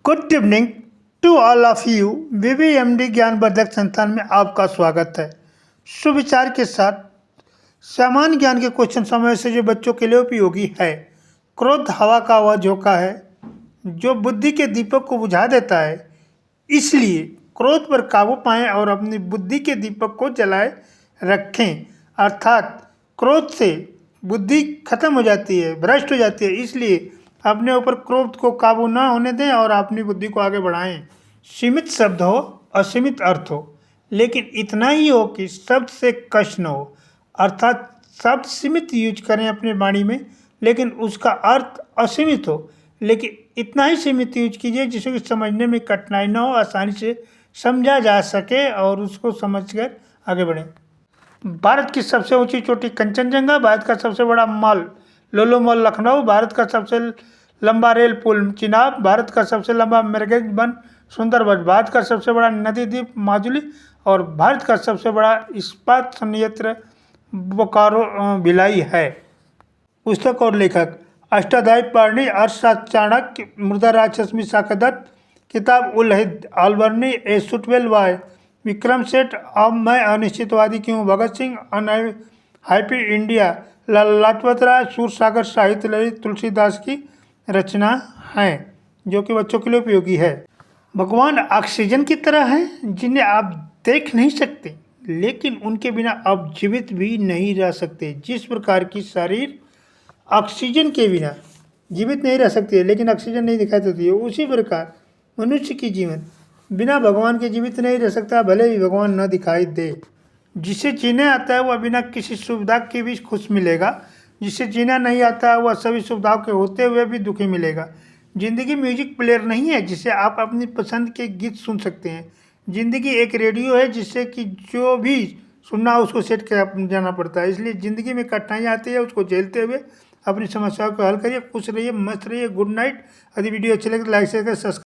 Good evening to all of you. BBMD ज्ञानवर्धक संस्थान में आपका स्वागत है। सुविचार के साथ सामान्य ज्ञान के क्वेश्चन समय से जो बच्चों के लिए उपयोगी है। क्रोध हवा का वह झोंका है जो बुद्धि के दीपक को बुझा देता है, इसलिए क्रोध पर काबू पाएं और अपनी बुद्धि के दीपक को जलाए रखें। अर्थात क्रोध से बुद्धि खत्म हो जाती है, भ्रष्ट हो जाती है, इसलिए अपने ऊपर क्रोध को काबू न होने दें और अपनी बुद्धि को आगे बढ़ाएं। सीमित शब्द हो, असीमित अर्थ हो, लेकिन इतना ही हो कि शब्द से कष्ट न हो। अर्थात शब्द सीमित यूज करें अपने वाणी में, लेकिन उसका अर्थ असीमित हो, लेकिन इतना ही सीमित यूज कीजिए जिससे कि समझने में कठिनाई न हो, आसानी से समझा जा सके और उसको समझकर आगे बढ़ें। भारत की सबसे ऊंची चोटी कंचनजंगा, भारत का सबसे बड़ा मॉल लोलो मॉल लखनऊ, भारत का सबसे लंबा रेल पुल चिनाब, भारत का सबसे लंबा मृगज वन सुंदरबन, भारत का सबसे बड़ा नदी द्वीप माजुली और भारत का सबसे बड़ा इस्पात संयंत्र बोकारो भिलाई है। पुस्तक और लेखक अष्टाध्यायी पारणी, अर्थशास्त्र चाणक्य, मृदा राजस्मी शाखदत्त, किताब उल हिंद अलबर्नी, ए सुटवेल वाय विक्रम सेठ, अब मैं अनिश्चितवादी क्यों, भगत सिंह, हैप्पी इंडिया, लाजपत राय, सूरसागर साहित्य ललित तुलसीदास की रचना है जो कि बच्चों के लिए उपयोगी है। भगवान ऑक्सीजन की तरह हैं जिन्हें आप देख नहीं सकते, लेकिन उनके बिना आप जीवित भी नहीं रह सकते। जिस प्रकार की शरीर ऑक्सीजन के बिना जीवित नहीं रह सकती है, लेकिन ऑक्सीजन नहीं दिखाई देती है, उसी प्रकार मनुष्य की जीवन बिना भगवान के जीवित नहीं रह सकता, भले ही भगवान न दिखाई दे। जिसे जीने आता है वह बिना किसी सुविधा के भी खुश मिलेगा, जिसे जीना नहीं आता है वह सभी सुविधाओं के होते हुए भी दुखी मिलेगा। ज़िंदगी म्यूजिक प्लेयर नहीं है जिसे आप अपनी पसंद के गीत सुन सकते हैं। ज़िंदगी एक रेडियो है जिससे कि जो भी सुनना हो उसको सेट कर जाना पड़ता है। इसलिए ज़िंदगी में कठिनाई आती है, उसको झेलते हुए अपनी समस्याओं को हल करिए। खुश रहिए, मस्त रहिए। Good night. यदि वीडियो अच्छी लगे तो लाइक शेयर करें, सब्सक्राइब